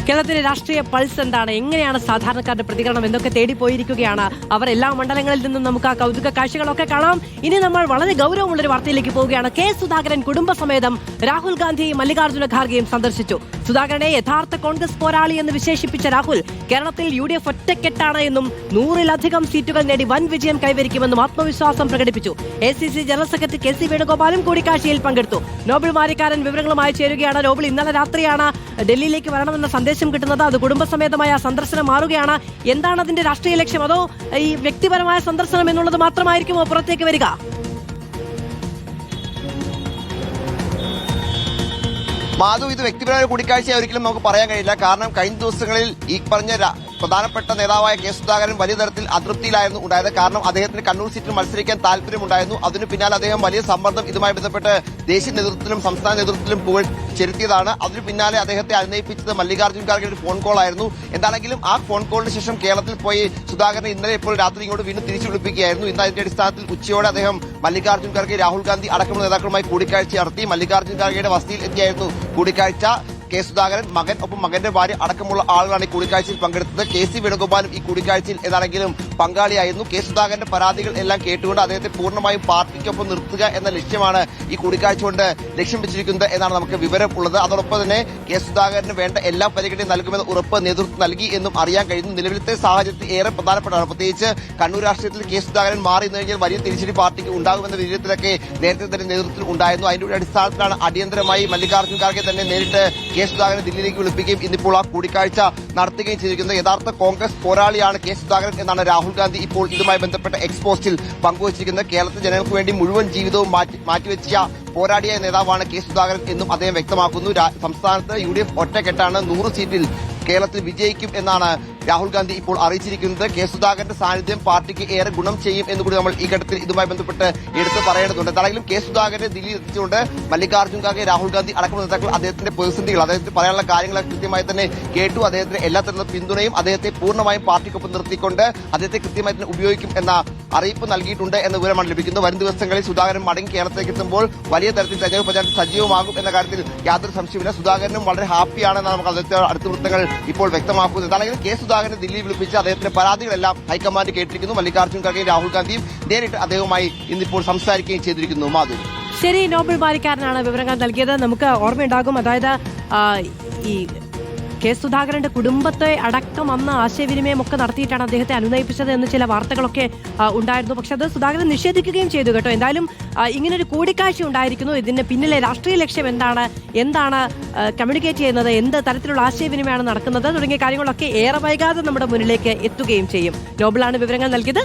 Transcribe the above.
കേരളത്തിലെ രാഷ്ട്രീയ പൾസ് എന്താണ്, എങ്ങനെയാണ് സാധാരണക്കാരുടെ പ്രതികരണം എന്നൊക്കെ തേടിപ്പോയിരിക്കുകയാണ് അവർ. എല്ലാ മണ്ഡലങ്ങളിൽ നിന്നും നമുക്ക് ആ കൗതുക കാഴ്ചകളൊക്കെ കാണാം. ഇനി നമ്മൾ വളരെ ഗൗരവമുള്ളൊരു വാർത്തയിലേക്ക് പോവുകയാണ്. കെ സുധാകരൻ കുടുംബസമേതം രാഹുൽ ഗാന്ധിയെയും മല്ലികാർജ്ജുന ഖാർഗെയും സന്ദർശിച്ചു. സുധാകരനെ യഥാർത്ഥ കോൺഗ്രസ് പോരാളി എന്ന് വിശേഷിപ്പിച്ച രാഹുൽ കേരളത്തിൽ UDF ഒറ്റക്കെട്ടാണ് എന്നും 100-ലധികം സീറ്റുകൾ നേടി വൻ വിജയം കൈവരിക്കുമെന്നും ആത്മവിശ്വാസം പ്രകടിപ്പിച്ചു. ACC ജനറൽ സെക്രട്ടറി KC വേണുഗോപാലും കൂടിക്കാഴ്ചയിൽ പങ്കെടുത്തു. നോബിൾ മാരിക്കാരൻ വിവരങ്ങളുമായി ചേരുകയാണ്. നോബിൾ, ഇന്നലെ രാത്രിയാണ് ഡൽഹിയിലേക്ക് വരണമെന്ന സന്ദേശം കിട്ടുന്നത്. അത് കുടുംബസമേതമായ സന്ദർശനം മാറുകയാണ്. എന്താണ് അതിന്റെ രാഷ്ട്രീയ ലക്ഷ്യം? അതോ ഈ വ്യക്തിപരമായ സന്ദർശനം എന്നുള്ളത് മാത്രമായിരിക്കുമോ പുറത്തേക്ക് വരിക? മാധു, ഇത് വ്യക്തിപരമായ കൂടിക്കാഴ്ച ഒരിക്കലും നമുക്ക് പറയാൻ കഴിയില്ല. കാരണം കഴിഞ്ഞ ദിവസങ്ങളിൽ ഈ പറഞ്ഞ പ്രധാനപ്പെട്ട നേതാവായ കെ സുധാകരൻ വലിയ തരത്തിൽ അതൃപ്തിയിലായിരുന്നു ഉണ്ടായത്. കാരണം അദ്ദേഹത്തിന് കണ്ണൂർ സീറ്റിൽ മത്സരിക്കാൻ താല്പര്യമുണ്ടായിരുന്നു. അതിനു പിന്നാലെ അദ്ദേഹം വലിയ സമ്മർദ്ദം ഇതുമായി ബന്ധപ്പെട്ട് ദേശീയ നേതൃത്വത്തിലും സംസ്ഥാന നേതൃത്വത്തിലും ചെലുത്തിയതാണ്. അതിനു പിന്നാലെ അദ്ദേഹത്തെ അനുനയിപ്പിച്ചത് മല്ലികാർജ്ജുന ഖാർഗെയുടെ ഒരു ഫോൺ കോൾ ആയിരുന്നു. എന്താണെങ്കിലും ആ ഫോൺ കോളിന് ശേഷം കേരളത്തിൽ പോയി സുധാകരനെ ഇന്നലെ ഇപ്പോൾ രാത്രി ഇങ്ങോട്ട് വീണ്ടും തിരിച്ചു വിളിപ്പിക്കുകയായിരുന്നു. ഇന്ന് അതിന്റെ അടിസ്ഥാനത്തിൽ ഉച്ചയോടെ അദ്ദേഹം മല്ലികാർജ്ജുന ഖാർഗെ, രാഹുൽ ഗാന്ധി അടക്കമുള്ള നേതാക്കളുമായി കൂടിക്കാഴ്ച നടത്തി. മല്ലികാർജ്ജുന ഖാർഗെയുടെ വസതിയിൽ എത്തിയായിരുന്നു കൂടിക്കാഴ്ച. കെ സുധാകരൻ, മകൻ, ഒപ്പം മകന്റെ ഭാര്യ അടക്കമുള്ള ആളുകളാണ് ഈ കൂടിക്കാഴ്ചയിൽ പങ്കെടുത്തത്. KC വേണുഗോപാലും ഈ കൂടിക്കാഴ്ചയിൽ ഏതാണെങ്കിലും പങ്കാളിയായിരുന്നു. കെ സുധാകരന്റെ പരാതികൾ എല്ലാം കേട്ടുകൊണ്ട് അദ്ദേഹത്തെ പൂർണ്ണമായും പാർട്ടിക്കൊപ്പം നിർത്തുക എന്ന ലക്ഷ്യമാണ് ഈ കൂടിക്കാഴ്ച കൊണ്ട് ലക്ഷ്യം വെച്ചിരിക്കുന്നത് എന്നാണ് നമുക്ക് വിവരം ഉള്ളത്. അതോടൊപ്പം തന്നെ കെ സുധാകരന് വേണ്ട എല്ലാ പരിഗണനയും നൽകുമെന്ന് ഉറപ്പ് നേതൃത്വം നൽകി എന്നും അറിയാൻ കഴിയുന്നു. നിലവിലത്തെ സാഹചര്യത്തിൽ ഏറെ പ്രധാനപ്പെട്ടതാണ്. പ്രത്യേകിച്ച് കണ്ണൂർ രാഷ്ട്രീയത്തിൽ കെ സുധാകരൻ മാറി നിന്ന് കഴിഞ്ഞാൽ വലിയ തിരിച്ചടി പാർട്ടിക്ക് ഉണ്ടാകുമെന്ന വിധത്തിലൊക്കെ നേരത്തെ തന്നെ നേതൃത്വത്തിൽ ഉണ്ടായിരുന്നു. അതിന്റെ അടിസ്ഥാനത്തിലാണ് അടിയന്തരമായി മല്ലികാർജ്ജുന ഖാർഗെ തന്നെ നേരിട്ട് കെ സുധാകരൻ ദില്ലിയിലേക്ക് വിളിപ്പിക്കുകയും ഇന്നിപ്പോൾ ആ കൂടിക്കാഴ്ച നടത്തുകയും ചെയ്തിരിക്കുന്നത്. യഥാർത്ഥ കോൺഗ്രസ് പോരാളിയാണ് കെ സുധാകരൻ എന്നാണ് രാഹുൽ ഗാന്ധി ഇപ്പോൾ ഇതുമായി ബന്ധപ്പെട്ട എക്സ്പോസ്റ്റിൽ പങ്കുവച്ചിരിക്കുന്നത്. കേരളത്തിലെ ജനങ്ങൾക്ക് വേണ്ടി മുഴുവൻ ജീവിതവും മാറ്റിവെച്ച പോരാടിയ നേതാവാണ് കെ സുധാകരൻ എന്നും അദ്ദേഹം വ്യക്തമാക്കുന്നു. സംസ്ഥാനത്ത് UDF ഒറ്റക്കെട്ടാണ്, 100 സീറ്റിൽ കേരളത്തിൽ വിജയിക്കും എന്നാണ് രാഹുൽ ഗാന്ധി ഇപ്പോൾ അറിയിച്ചിരിക്കുന്നത്. കെ സുധാകരന്റെ സാന്നിധ്യം പാർട്ടിക്ക് ഏറെ ഗുണം ചെയ്യും എന്നുകൂടി നമ്മൾ ഈ ഘട്ടത്തിൽ ഇതുമായി ബന്ധപ്പെട്ട് എടുത്ത് പറയേണ്ടതുണ്ട്. എന്താണെങ്കിലും കെ സുധാകരനെ ദില്ലിയിൽ എത്തിച്ചുകൊണ്ട് മല്ലികാർജ്ജുന ഖാർഗെ, രാഹുൽ ഗാന്ധി അടക്കമുള്ള നേതാക്കൾ അദ്ദേഹത്തിന്റെ പ്രതിസന്ധികൾ, അദ്ദേഹത്തിന് പറയാനുള്ള കാര്യങ്ങൾ കൃത്യമായി തന്നെ കേട്ടു. അദ്ദേഹത്തിന് എല്ലാ തരത്തിലുള്ള പിന്തുണയും അദ്ദേഹത്തെ പൂർണ്ണമായും പാർട്ടിക്കൊപ്പം നിർത്തിക്കൊണ്ട് അദ്ദേഹത്തെ കൃത്യമായി തന്നെ ഉപയോഗിക്കും എന്ന അറിയിപ്പ് നൽകിയിട്ടുണ്ട് എന്ന വിവരമാണ് ലഭിക്കുന്നത്. വരും ദിവസങ്ങളിൽ സുധാകരൻ മടങ്ങി കേരളത്തിലേക്ക് എത്തുമ്പോൾ വലിയ തരത്തിൽ തെരഞ്ഞെടുപ്പ് പ്രചാരണം സജീവമാകും എന്ന കാര്യത്തിൽ യാതൊരു സംശയമില്ല. സുധാകരനും വളരെ ഹാപ്പിയാണെന്നാണ് നമുക്ക് അദ്ദേഹത്തെ അടുത്ത വൃത്തങ്ങൾ ഇപ്പോൾ വ്യക്തമാക്കുന്നത്. എന്താണെങ്കിലും കെ സുധാകരനെ ദില്ലിയിൽ വിളിപ്പിച്ച് അദ്ദേഹത്തിന്റെ പരാതികളെല്ലാം ഹൈക്കമാൻഡ് കേട്ടിരിക്കുന്നു. മല്ലികാർജ്ജുന ഖാർഗെയും രാഹുൽ ഗാന്ധിയും നേരിട്ട് അദ്ദേഹവുമായി ഇന്നിപ്പോൾ സംസാരിക്കുകയും ചെയ്തിരിക്കുന്നു. മാധു, ശരി, നോബിൾ മാരിക്കാരനാണ് വിവരങ്ങൾ നൽകിയത്. നമുക്ക് ഓർമ്മയുണ്ടാകും, അതായത് ഈ കെ സുധാകരന്റെ കുടുംബത്തെ അടക്കം അന്ന് ആശയവിനിമയം ഒക്കെ നടത്തിയിട്ടാണ് അദ്ദേഹത്തെ അനുനയിപ്പിച്ചത് എന്ന് ചില വാർത്തകളൊക്കെ ഉണ്ടായിരുന്നു. പക്ഷെ അത് സുധാകരൻ നിഷേധിക്കുകയും ചെയ്തു കേട്ടോ. എന്തായാലും ഇങ്ങനൊരു കൂടിക്കാഴ്ച ഉണ്ടായിരിക്കുന്നു. ഇതിന്റെ പിന്നിലെ രാഷ്ട്രീയ ലക്ഷ്യം എന്താണ് കമ്മ്യൂണിക്കേറ്റ് ചെയ്യുന്നത്, എന്ത് തരത്തിലുള്ള ആശയവിനിമയമാണ് നടക്കുന്നത് തുടങ്ങിയ കാര്യങ്ങളൊക്കെ ഏറെ വൈകാതെ നമ്മുടെ മുന്നിലേക്ക് എത്തുകയും ചെയ്യും. നോബിളാണ് വിവരങ്ങൾ നൽകിയത്.